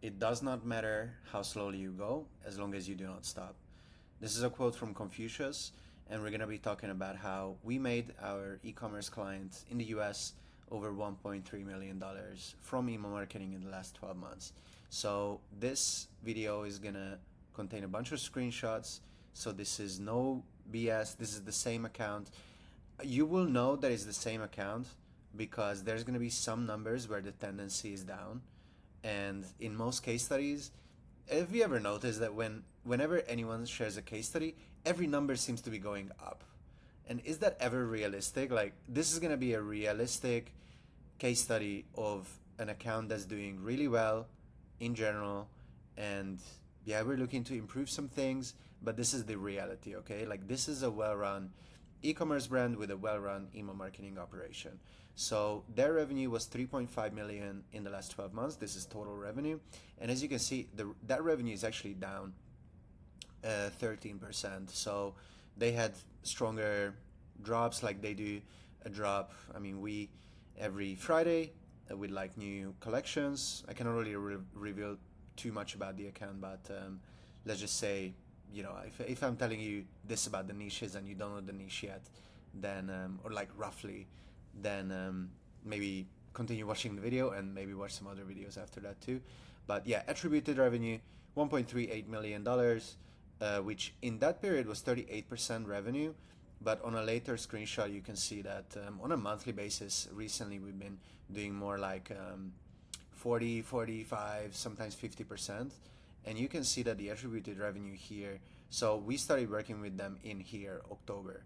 It does not matter how slowly you go as long as you do not stop. This is a quote from Confucius, and we're going to be talking about how we made our e-commerce clients in the US over $1.3 million from email marketing in the last 12 months. So this video is going to contain a bunch of screenshots. So this is no BS. This is the same account. You will know that it's the same account because there's going to be some numbers where the tendency is down. And in most case studies, have you ever noticed that whenever anyone shares a case study, every number seems to be going up? And is that ever realistic? Like, this is going to be a realistic case study of an account that's doing really well in general. And yeah, we're looking to improve some things, but this is the reality, okay? Like, this is a well-run e-commerce brand with a well-run email marketing operation. So their revenue was 3.5 million in the last 12 months. This is total revenue. And as you can see, that revenue is actually down 13%. So they had stronger drops, like they do a drop. I mean, we every Friday with like new collections. I cannot really reveal too much about the account, but let's just say, you know, if I'm telling you this about the niches and you don't know the niche yet, then or like roughly, then maybe continue watching the video and maybe watch some other videos after that too. But yeah, attributed revenue $1.38 million, which in that period was 38% revenue. But on a later screenshot, you can see that on a monthly basis, recently we've been doing more like 40, 45, sometimes 50%. And you can see that the attributed revenue here, so we started working with them in here, October.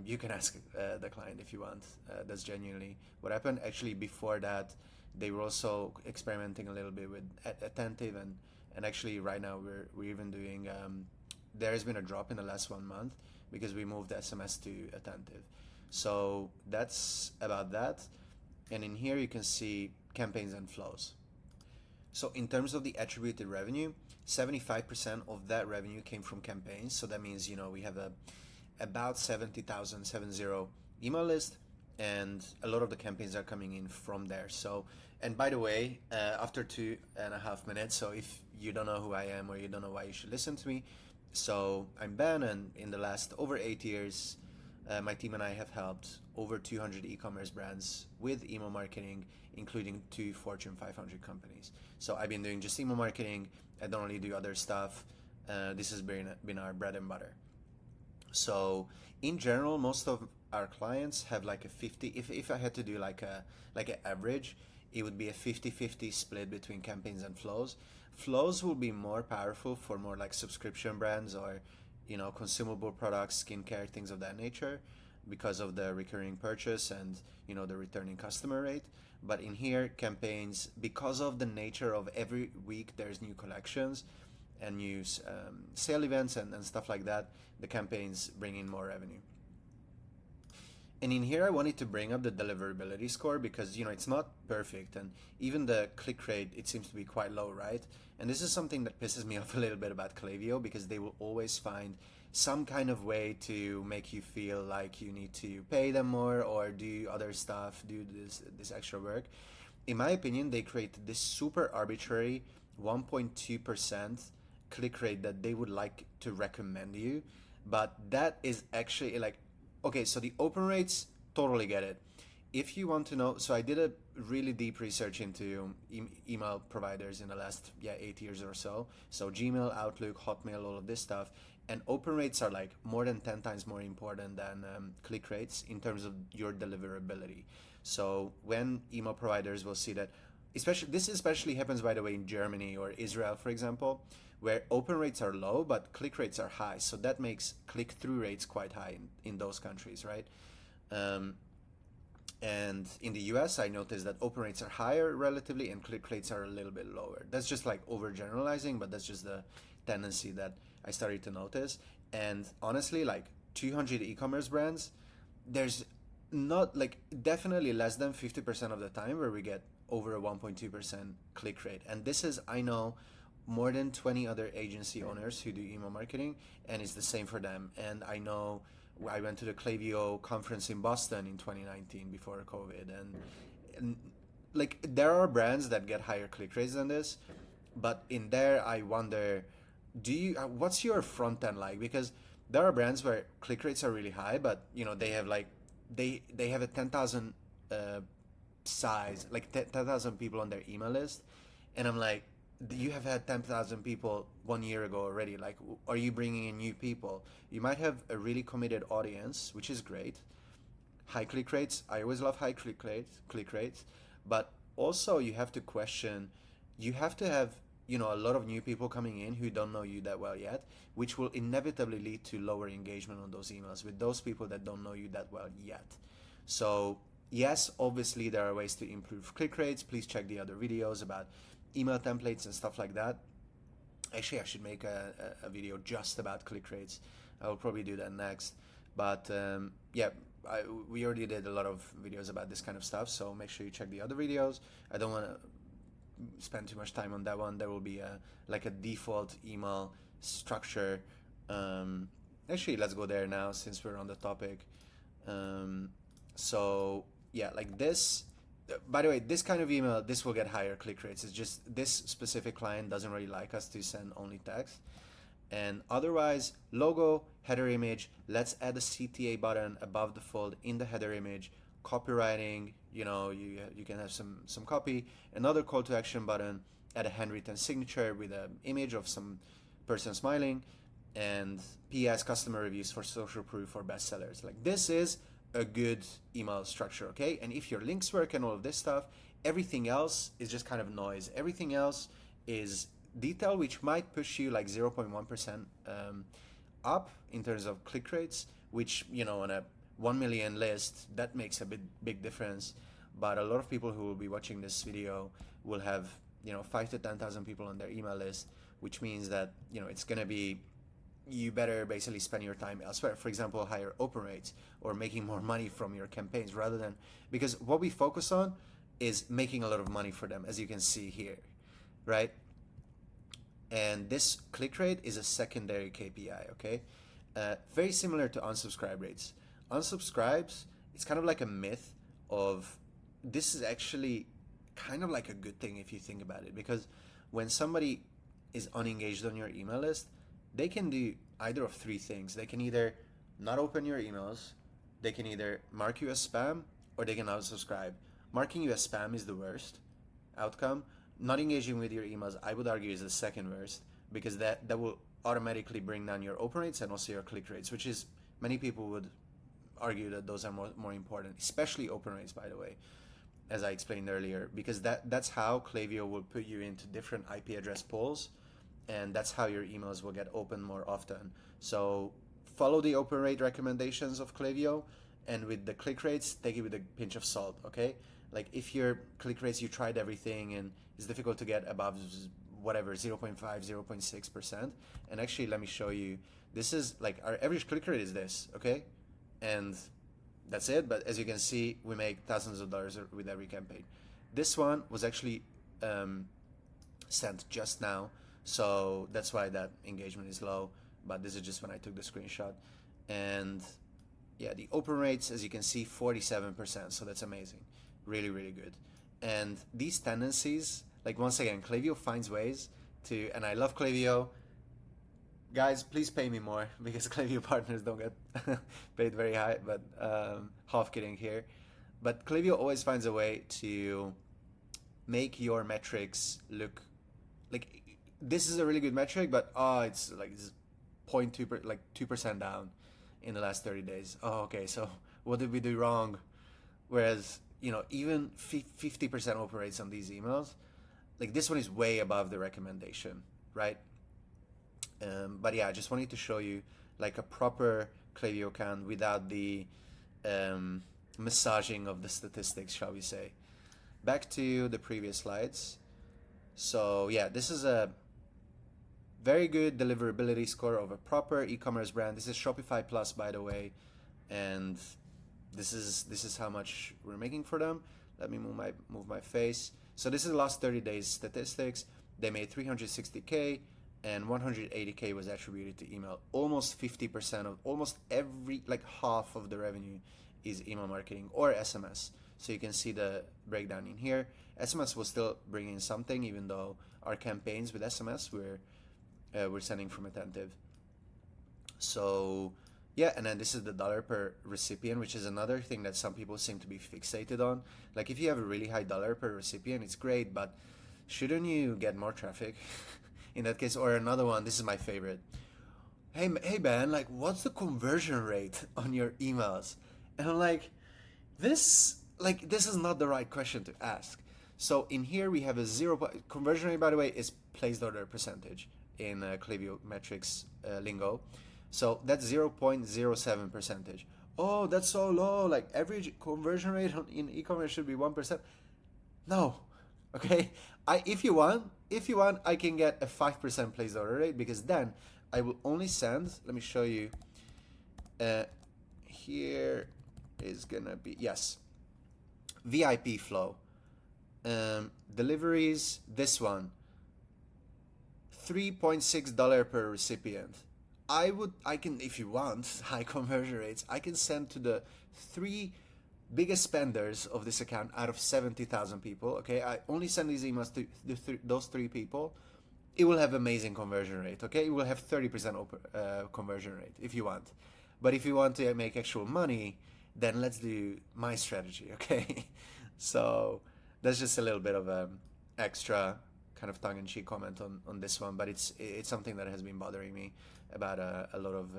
You can ask the client if you want. That's genuinely what happened. Actually, before that, they were also experimenting a little bit with Attentive, and actually right now we're even doing, there has been a drop in the last 1 month because we moved SMS to Attentive. So that's about that. And in here you can see campaigns and flows. So in terms of the attributed revenue, 75% of that revenue came from campaigns. So that means, you know, we have about 70,000 email list, and a lot of the campaigns are coming in from there. So, and by the way, after 2.5 minutes, so if you don't know who I am or you don't know why you should listen to me, so I'm Ben, and in the last over 8 years, my team and I have helped over 200 e-commerce brands with email marketing, including 2 Fortune 500 companies. So I've been doing just email marketing. I don't really do other stuff. This has been our bread and butter. So in general, most of our clients have like a 50, if I had to do like an average, it would be a 50-50 split between campaigns and flows. Flows will be more powerful for more like subscription brands or, you know, consumable products, skincare, things of that nature, because of the recurring purchase and, you know, the returning customer rate. But in here, campaigns, because of the nature of every week there's new collections and new sale events and stuff like that, the campaigns bring in more revenue. And in here, I wanted to bring up the deliverability score because, you know, it's not perfect, and even the click rate, it seems to be quite low, right? And this is something that pisses me off a little bit about Klaviyo, because they will always find some kind of way to make you feel like you need to pay them more or do other stuff, do this extra work. In my opinion, they created this super arbitrary 1.2% click rate that they would like to recommend you, but that is actually like, okay, so the open rates, totally get it. If you want to know, so I did a really deep research into email providers in the last 8 years or so. So Gmail, Outlook, Hotmail, all of this stuff. And open rates are like more than 10 times more important than click rates in terms of your deliverability. So when email providers will see that, this especially happens, by the way, in Germany or Israel, for example, where open rates are low, but click rates are high. So that makes click-through rates quite high in those countries, right? And in the US, I noticed that open rates are higher relatively and click rates are a little bit lower. That's just like overgeneralizing, but that's just the tendency that I started to notice. And honestly, like 200 e-commerce brands, there's not like definitely less than 50% of the time where we get over a 1.2% click rate. And this is, I know, more than 20 other agency owners who do email marketing, and it's the same for them. And I know I went to the Klaviyo conference in Boston in 2019 before COVID, and like there are brands that get higher click rates than this, But in there, I wonder, what's your front end like? Because there are brands where click rates are really high, but they have like they have a 10,000 uh, size, like 10,000 people on their email list, and I'm like, you have had 10,000 people 1 year ago already. Like, are you bringing in new people? You might have a really committed audience, which is great. High click rates. I always love high click rates, but also you have to question. You have to have a lot of new people coming in who don't know you that well yet, which will inevitably lead to lower engagement on those emails with those people that don't know you that well yet. So yes, obviously there are ways to improve click rates. Please check the other videos about email templates and stuff like that. Actually, I should make a video just about click rates. I will probably do that next. But yeah, we already did a lot of videos about this kind of stuff, so make sure you check the other videos. I don't want to spend too much time on that one. There will be like a default email structure. Actually, let's go there now since we're on the topic. So yeah, like this. By the way, this kind of email, this will get higher click rates. It's just this specific client doesn't really like us to send only text. And otherwise, logo, header image, let's add a CTA button above the fold in the header image. Copywriting, you can have some copy. Another call to action button, add a handwritten signature with an image of some person smiling, and PS customer reviews for social proof or bestsellers. Like, this is a good email structure, okay? And if your links work and all of this stuff, everything else is just kind of noise. Everything else is detail, which might push you like 0.1% up in terms of click rates, which, on a 1 million list, that makes a big difference. But a lot of people who will be watching this video will have, 5 to 10,000 people on their email list, which means that, it's going to be, you better basically spend your time elsewhere. For example, higher open rates or making more money from your campaigns rather than, because what we focus on is making a lot of money for them, as you can see here, right? And this click rate is a secondary KPI, okay? Very similar to unsubscribe rates. Unsubscribes, it's kind of like a myth of, this is actually kind of like a good thing if you think about it, because when somebody is unengaged on your email list, they can do either of three things. They can either not open your emails, they can either mark you as spam, or they can unsubscribe. Marking you as spam is the worst outcome. Not engaging with your emails, I would argue, is the second worst, because that will automatically bring down your open rates and also your click rates, which is, many people would argue that those are more important, especially open rates, by the way, as I explained earlier, because that's how Klaviyo will put you into different IP address pools, and that's how your emails will get opened more often. So follow the open rate recommendations of Klaviyo, and with the click rates, take it with a pinch of salt, okay? Like, if your click rates, you tried everything and it's difficult to get above whatever 0.5, 0.6%, and actually, let me show you. This is like, our average click rate is this, okay? And that's it. But as you can see, we make thousands of dollars with every campaign. This one was actually sent just now, so that's why that engagement is low, but this is just when I took the screenshot. And yeah, the open rates, as you can see, 47%, so that's amazing. Really, really good. And these tendencies, like, once again, Klaviyo finds ways to, and I love Klaviyo. Guys, please pay me more, because Klaviyo partners don't get paid very high, but half kidding here. But Klaviyo always finds a way to make your metrics look like, this is a really good metric, but it's like 0.2 like 2% down in the last 30 days. Oh, okay, so what did we do wrong? Whereas, even 50% open rates on these emails, like, this one is way above the recommendation, right? But yeah, I just wanted to show you like a proper Klaviyo account without the massaging of the statistics, shall we say. Back to the previous slides. So yeah, this is a very good deliverability score of a proper e-commerce brand. This is Shopify Plus, by the way, and this is how much we're making for them. Let me move my face. So this is the last 30 days statistics. They made 360K, and 180K was attributed to email. Almost 50% of, almost every, like half of the revenue is email marketing or SMS. So you can see the breakdown in here. SMS was still bringing something, even though our campaigns with SMS we're sending from attentive. So yeah, and then this is the dollar per recipient, which is another thing that some people seem to be fixated on. Like if you have a really high dollar per recipient, it's great, but shouldn't you get more traffic in that case? Or another one, this is my favorite. Hey Ben, like what's the conversion rate on your emails? And I'm like, this is not the right question to ask. So in here we have a conversion rate, by the way, is placed order percentage in Klaviyo metrics lingo. So that's 0.07 percentage. Oh, that's so low. Like average conversion rate in e-commerce should be 1%. No, okay. If you want, I can get a 5% placed order rate, because then I will only send. Let me show you. Here is gonna be, yes, VIP flow. Deliveries. This one. $3.6 per recipient. I can, if you want high conversion rates, I can send to the 3 biggest spenders of this account out of 70,000 people. Okay, I only send these emails to those 3 people. It will have amazing conversion rate. Okay, it will have 30% conversion rate if you want. But if you want to make actual money, then let's do my strategy. Okay, so that's just a little bit of a extra kind of tongue-in-cheek comment on this one, but it's something that has been bothering me about a lot of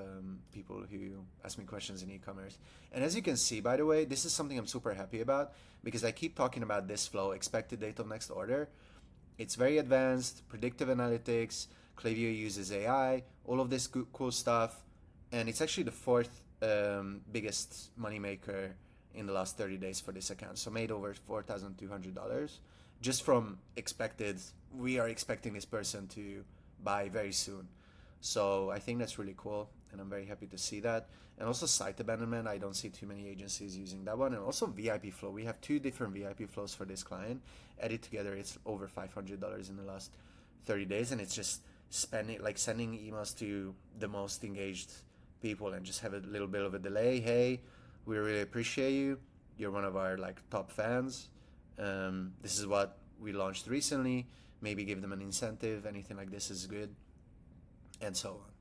people who ask me questions in e-commerce. And as you can see, by the way, this is something I'm super happy about, because I keep talking about this flow, expected date of next order. It's very advanced, predictive analytics, Klaviyo uses AI, all of this cool stuff, and it's actually the 4th biggest moneymaker in the last 30 days for this account. So made over $4,200 just from expected. We are expecting this person to buy very soon. So I think that's really cool, and I'm very happy to see that. And also site abandonment, I don't see too many agencies using that one. And also VIP flow, we have 2 different VIP flows for this client. Added together, it's over $500 in the last 30 days, and it's just sending emails to the most engaged people and just have a little bit of a delay. Hey, we really appreciate you. You're one of our top fans. This is what we launched recently. Maybe give them an incentive. Anything like this is good, and so on.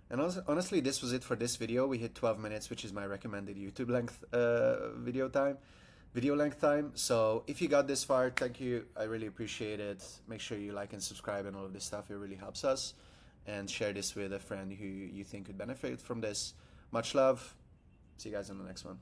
And also, honestly, this was it for this video. We hit 12 minutes, which is my recommended YouTube length video length time. So if you got this far, thank you. I really appreciate it. Make sure you like and subscribe and all of this stuff. It really helps us. And share this with a friend who you think could benefit from this. Much love. See you guys on the next one.